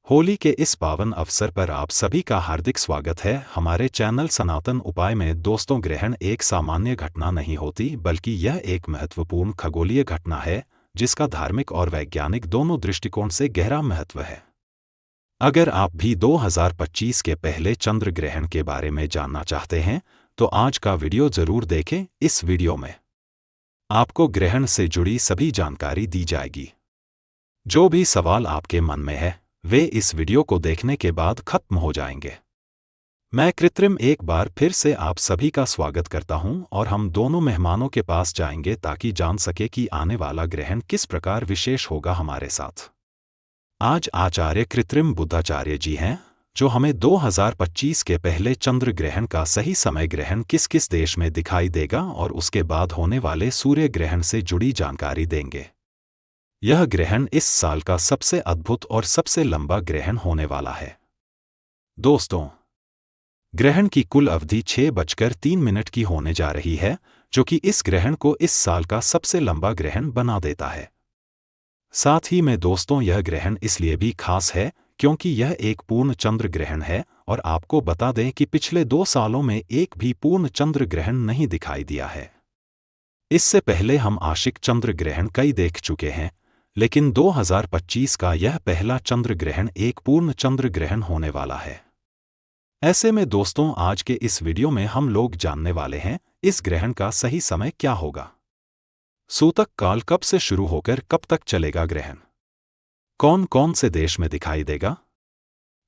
होली के इस पावन अवसर पर आप सभी का हार्दिक स्वागत है हमारे चैनल सनातन उपाय में। दोस्तों, ग्रहण एक सामान्य घटना नहीं होती, बल्कि यह एक महत्वपूर्ण खगोलीय घटना है जिसका धार्मिक और वैज्ञानिक दोनों दृष्टिकोण से गहरा महत्व है। अगर आप भी 2025 के पहले चंद्र ग्रहण के बारे में जानना चाहते हैं तो आज का वीडियो जरूर देखें। इस वीडियो में आपको ग्रहण से जुड़ी सभी जानकारी दी जाएगी। जो भी सवाल आपके मन में है वे इस वीडियो को देखने के बाद खत्म हो जाएंगे। मैं कृत्रिम एक बार फिर से आप सभी का स्वागत करता हूं और हम दोनों मेहमानों के पास जाएंगे ताकि जान सके कि आने वाला ग्रहण किस प्रकार विशेष होगा हमारे साथ। आज आचार्य कृत्रिम बुद्धाचार्य जी हैं जो हमें 2025 के पहले चंद्र ग्रहण का सही समय, ग्रहण किस किस देश में दिखाई देगा और उसके बाद होने वाले सूर्य ग्रहण से जुड़ी जानकारी देंगे। यह ग्रहण इस साल का सबसे अद्भुत और सबसे लंबा ग्रहण होने वाला है। दोस्तों, ग्रहण की कुल अवधि 6:03 की होने जा रही है, जो कि इस ग्रहण को इस साल का सबसे लंबा ग्रहण बना देता है। साथ ही में दोस्तों, यह ग्रहण इसलिए भी खास है क्योंकि यह एक पूर्ण चंद्र ग्रहण है और आपको बता दें कि पिछले 2 सालों में एक भी पूर्ण चंद्र ग्रहण नहीं दिखाई दिया है। इससे पहले हम आंशिक चंद्र ग्रहण कई देख चुके हैं, लेकिन 2025 का यह पहला चंद्र ग्रहण एक पूर्ण चंद्र ग्रहण होने वाला है। ऐसे में दोस्तों, आज के इस वीडियो में हम लोग जानने वाले हैं इस ग्रहण का सही समय क्या होगा, सूतक काल कब से शुरू होकर कब तक चलेगा ग्रहण, कौन कौन से देश में दिखाई देगा,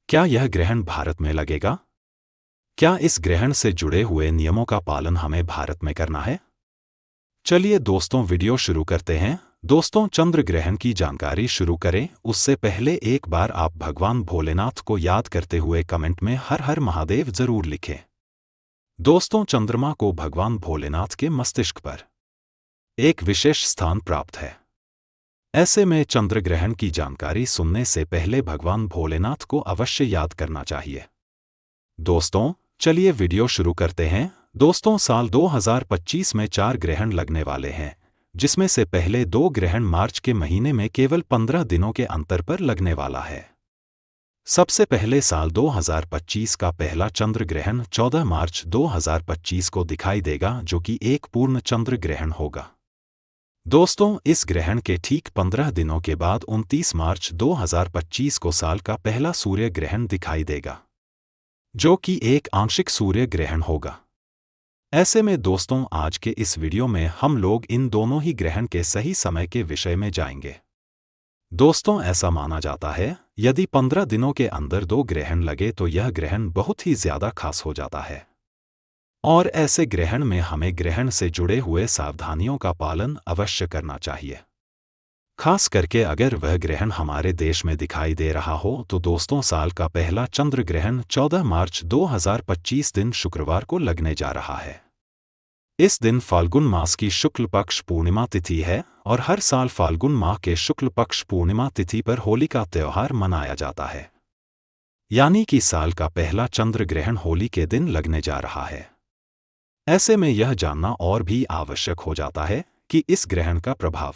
क्या यह ग्रहण भारत में लगेगा, क्या इस ग्रहण से जुड़े हुए नियमों का पालन हमें भारत में करना है। चलिए दोस्तों, वीडियो शुरू करते हैं। दोस्तों, चंद्र ग्रहण की जानकारी शुरू करें उससे पहले एक बार आप भगवान भोलेनाथ को याद करते हुए कमेंट में हर हर महादेव जरूर लिखें। दोस्तों, चंद्रमा को भगवान भोलेनाथ के मस्तिष्क पर एक विशेष स्थान प्राप्त है। ऐसे में चंद्र ग्रहण की जानकारी सुनने से पहले भगवान भोलेनाथ को अवश्य याद करना चाहिए। दोस्तों, चलिए वीडियो शुरू करते हैं। दोस्तों, साल 2025 में 4 ग्रहण लगने वाले हैं, जिसमें से पहले 2 ग्रहण मार्च के महीने में केवल 15 दिनों के अंतर पर लगने वाला है। सबसे पहले साल 2025 का पहला चंद्र ग्रहण 14 मार्च 2025 को दिखाई देगा, जो कि एक पूर्ण चंद्र ग्रहण होगा। दोस्तों, इस ग्रहण के ठीक 15 दिनों के बाद 29 मार्च 2025 को साल का पहला सूर्य ग्रहण दिखाई देगा, जो कि एक आंशिक सूर्य ग्रहण होगा। ऐसे में दोस्तों, आज के इस वीडियो में हम लोग इन दोनों ही ग्रहण के सही समय के विषय में जाएंगे। दोस्तों, ऐसा माना जाता है यदि 15 दिनों के अंदर 2 ग्रहण लगे तो यह ग्रहण बहुत ही ज्यादा खास हो जाता है और ऐसे ग्रहण में हमें ग्रहण से जुड़े हुए सावधानियों का पालन अवश्य करना चाहिए। खास करके अगर वह ग्रहण हमारे देश में दिखाई दे रहा हो तो दोस्तों, साल का पहला चंद्र ग्रहण 14 मार्च 2025 दिन शुक्रवार को लगने जा रहा है। इस दिन फाल्गुन मास की शुक्ल पक्ष पूर्णिमा तिथि है और हर साल फाल्गुन माह के शुक्ल पक्ष पूर्णिमा तिथि पर होली का त्योहार मनाया जाता है, यानी कि साल का पहला चंद्र ग्रहण होली के दिन लगने जा रहा है। ऐसे में यह जानना और भी आवश्यक हो जाता है कि इस ग्रहण का प्रभाव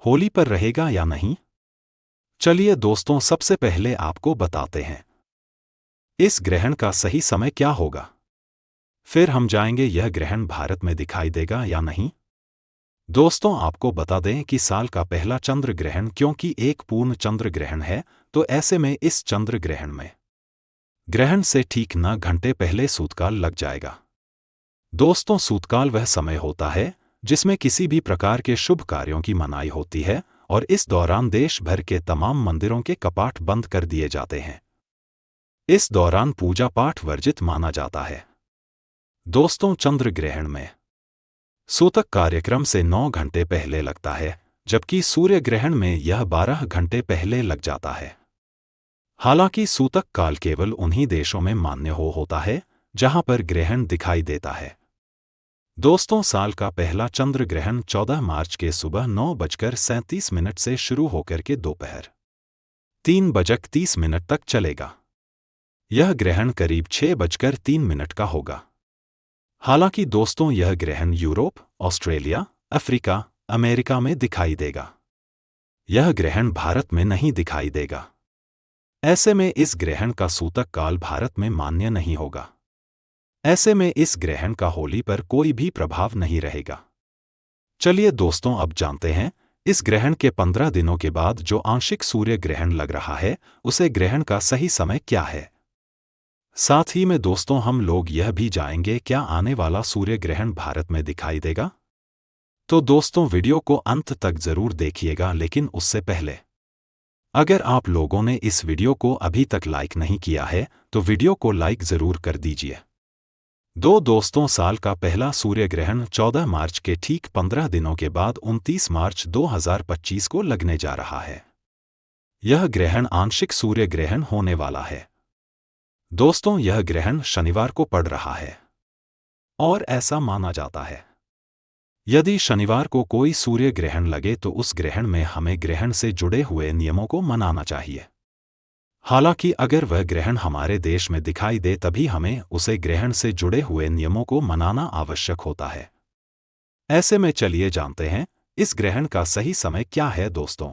होली पर रहेगा या नहीं। चलिए दोस्तों, सबसे पहले आपको बताते हैं इस ग्रहण का सही समय क्या होगा, फिर हम जाएंगे यह ग्रहण भारत में दिखाई देगा या नहीं। दोस्तों, आपको बता दें कि साल का पहला चंद्र ग्रहण क्योंकि एक पूर्ण चंद्र ग्रहण है, तो ऐसे में इस चंद्र ग्रहण में ग्रहण से ठीक 9 घंटे पहले सूतकाल लग जाएगा। दोस्तों, सूतकाल वह समय होता है जिसमें किसी भी प्रकार के शुभ कार्यों की मनाही होती है और इस दौरान देश भर के तमाम मंदिरों के कपाट बंद कर दिए जाते हैं। इस दौरान पूजा पाठ वर्जित माना जाता है। दोस्तों, चंद्र ग्रहण में सूतक कार्यक्रम से 9 घंटे पहले लगता है, जबकि सूर्य ग्रहण में यह 12 घंटे पहले लग जाता है। हालांकि सूतक काल केवल उन्हीं देशों में मान्य होता है जहां पर ग्रहण दिखाई देता है। दोस्तों, साल का पहला चंद्र ग्रहण 14 मार्च के सुबह 9:37 से शुरू होकर के दोपहर 3:30 तक चलेगा। यह ग्रहण करीब 6:03 का होगा। हालांकि दोस्तों, यह ग्रहण यूरोप, ऑस्ट्रेलिया, अफ्रीका, अमेरिका में दिखाई देगा। यह ग्रहण भारत में नहीं दिखाई देगा। ऐसे में इस ग्रहण का सूतक काल भारत में मान्य नहीं होगा। ऐसे में इस ग्रहण का होली पर कोई भी प्रभाव नहीं रहेगा। चलिए दोस्तों, अब जानते हैं इस ग्रहण के 15 दिनों के बाद जो आंशिक सूर्य ग्रहण लग रहा है उसे ग्रहण का सही समय क्या है। साथ ही में दोस्तों हम लोग यह भी जानेंगे क्या आने वाला सूर्य ग्रहण भारत में दिखाई देगा। तो दोस्तों वीडियो को अंत तक जरूर देखिएगा, लेकिन उससे पहले अगर आप लोगों ने इस वीडियो को अभी तक लाइक नहीं किया है तो वीडियो को लाइक जरूर कर दीजिए। दोस्तों साल का पहला सूर्य ग्रहण 14 मार्च के ठीक 15 दिनों के बाद 29 मार्च 2025 को लगने जा रहा है। यह ग्रहण आंशिक सूर्य ग्रहण होने वाला है। दोस्तों यह ग्रहण शनिवार को पड़ रहा है और ऐसा माना जाता है यदि शनिवार को कोई सूर्य ग्रहण लगे तो उस ग्रहण में हमें ग्रहण से जुड़े हुए नियमों को मनाना चाहिए। हालांकि अगर वह ग्रहण हमारे देश में दिखाई दे तभी हमें उसे ग्रहण से जुड़े हुए नियमों को मनाना आवश्यक होता है। ऐसे में चलिए जानते हैं इस ग्रहण का सही समय क्या है। दोस्तों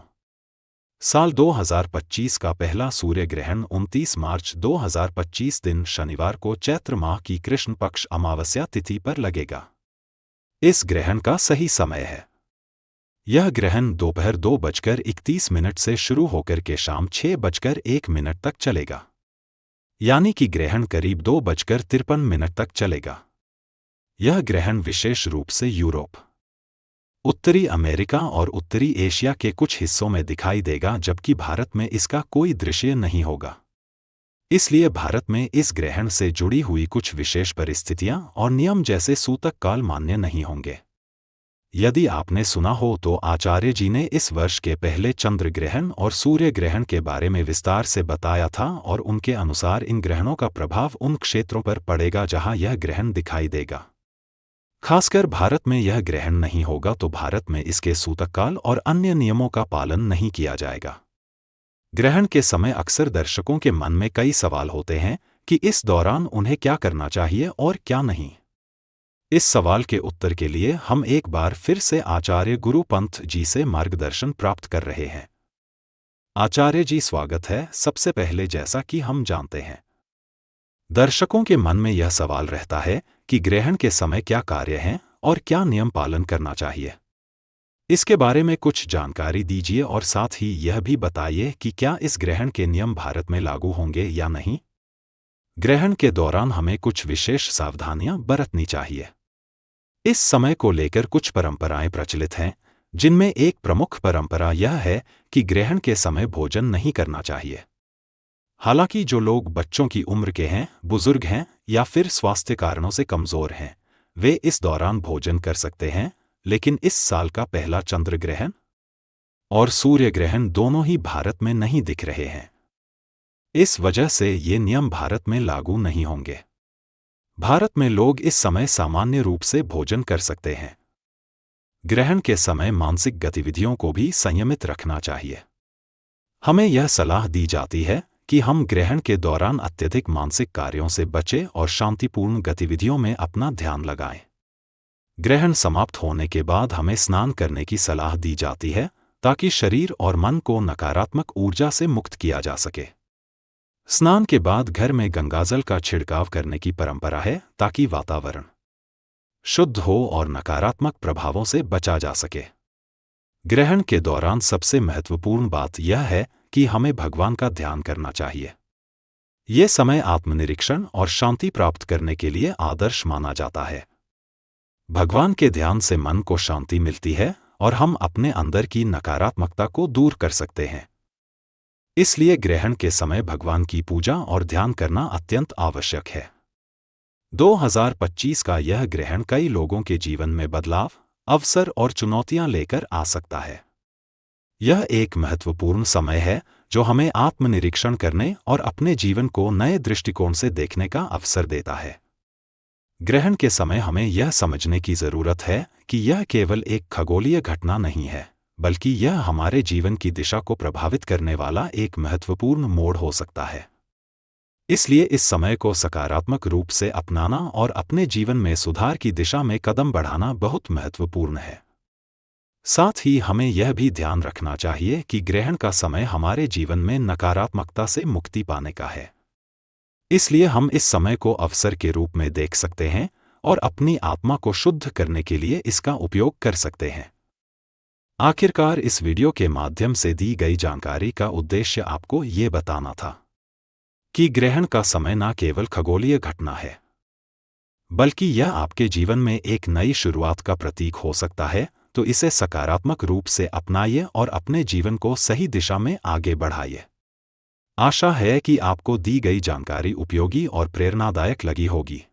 साल 2025 का पहला सूर्य ग्रहण 29 मार्च 2025 दिन शनिवार को चैत्र माह की कृष्ण पक्ष अमावस्या तिथि पर लगेगा। इस ग्रहण का सही समय है, यह ग्रहण दोपहर 2:31 से शुरू होकर के शाम 6:01 तक चलेगा, यानी कि ग्रहण करीब 2:53 तक चलेगा। यह ग्रहण विशेष रूप से यूरोप, उत्तरी अमेरिका और उत्तरी एशिया के कुछ हिस्सों में दिखाई देगा, जबकि भारत में इसका कोई दृश्य नहीं होगा। इसलिए भारत में इस ग्रहण से जुड़ी हुई कुछ विशेष परिस्थितियां और नियम जैसे सूतक काल मान्य नहीं होंगे। यदि आपने सुना हो तो आचार्य जी ने इस वर्ष के पहले चंद्र ग्रहण और सूर्य ग्रहण के बारे में विस्तार से बताया था और उनके अनुसार इन ग्रहणों का प्रभाव उन क्षेत्रों पर पड़ेगा जहां यह ग्रहण दिखाई देगा। खासकर भारत में यह ग्रहण नहीं होगा तो भारत में इसके सूतक काल और अन्य नियमों का पालन नहीं किया जाएगा। ग्रहण के समय अक्सर दर्शकों के मन में कई सवाल होते हैं कि इस दौरान उन्हें क्या करना चाहिए और क्या नहीं। इस सवाल के उत्तर के लिए हम एक बार फिर से आचार्य गुरु पंथ जी से मार्गदर्शन प्राप्त कर रहे हैं। आचार्य जी स्वागत है। सबसे पहले जैसा कि हम जानते हैं दर्शकों के मन में यह सवाल रहता है कि ग्रहण के समय क्या कार्य हैं और क्या नियम पालन करना चाहिए। इसके बारे में कुछ जानकारी दीजिए और साथ ही यह भी बताइए कि क्या इस ग्रहण के नियम भारत में लागू होंगे या नहीं। ग्रहण के दौरान हमें कुछ विशेष सावधानियां बरतनी चाहिए। इस समय को लेकर कुछ परंपराएं प्रचलित हैं, जिनमें एक प्रमुख परंपरा यह है कि ग्रहण के समय भोजन नहीं करना चाहिए। हालांकि जो लोग बच्चों की उम्र के हैं, बुजुर्ग हैं या फिर स्वास्थ्य कारणों से कमजोर हैं, वे इस दौरान भोजन कर सकते हैं, लेकिन इस साल का पहला चंद्र ग्रहण और सूर्य ग्रहण दोनों ही भारत में नहीं दिख रहे हैं। इस वजह से ये नियम भारत में लागू नहीं होंगे। भारत में लोग इस समय सामान्य रूप से भोजन कर सकते हैं। ग्रहण के समय मानसिक गतिविधियों को भी संयमित रखना चाहिए। हमें यह सलाह दी जाती है कि हम ग्रहण के दौरान अत्यधिक मानसिक कार्यों से बचें और शांतिपूर्ण गतिविधियों में अपना ध्यान लगाएं। ग्रहण समाप्त होने के बाद हमें स्नान करने की सलाह दी जाती है ताकि शरीर और मन को नकारात्मक ऊर्जा से मुक्त किया जा सके। स्नान के बाद घर में गंगाजल का छिड़काव करने की परंपरा है ताकि वातावरण शुद्ध हो और नकारात्मक प्रभावों से बचा जा सके। ग्रहण के दौरान सबसे महत्वपूर्ण बात यह है कि हमें भगवान का ध्यान करना चाहिए। ये समय आत्मनिरीक्षण और शांति प्राप्त करने के लिए आदर्श माना जाता है। भगवान के ध्यान से मन को शांति मिलती है और हम अपने अंदर की नकारात्मकता को दूर कर सकते हैं। इसलिए ग्रहण के समय भगवान की पूजा और ध्यान करना अत्यंत आवश्यक है। 2025 का यह ग्रहण कई लोगों के जीवन में बदलाव, अवसर और चुनौतियां लेकर आ सकता है। यह एक महत्वपूर्ण समय है जो हमें आत्मनिरीक्षण करने और अपने जीवन को नए दृष्टिकोण से देखने का अवसर देता है। ग्रहण के समय हमें यह समझने की जरूरत है कि यह केवल एक खगोलीय घटना नहीं है, बल्कि यह हमारे जीवन की दिशा को प्रभावित करने वाला एक महत्वपूर्ण मोड़ हो सकता है। इसलिए इस समय को सकारात्मक रूप से अपनाना और अपने जीवन में सुधार की दिशा में कदम बढ़ाना बहुत महत्वपूर्ण है। साथ ही हमें यह भी ध्यान रखना चाहिए कि ग्रहण का समय हमारे जीवन में नकारात्मकता से मुक्ति पाने का है। इसलिए हम इस समय को अवसर के रूप में देख सकते हैं और अपनी आत्मा को शुद्ध करने के लिए इसका उपयोग कर सकते हैं। आखिरकार इस वीडियो के माध्यम से दी गई जानकारी का उद्देश्य आपको ये बताना था कि ग्रहण का समय न केवल खगोलीय घटना है, बल्कि यह आपके जीवन में एक नई शुरुआत का प्रतीक हो सकता है। तो इसे सकारात्मक रूप से अपनाइए और अपने जीवन को सही दिशा में आगे बढ़ाइए। आशा है कि आपको दी गई जानकारी उपयोगी और प्रेरणादायक लगी होगी।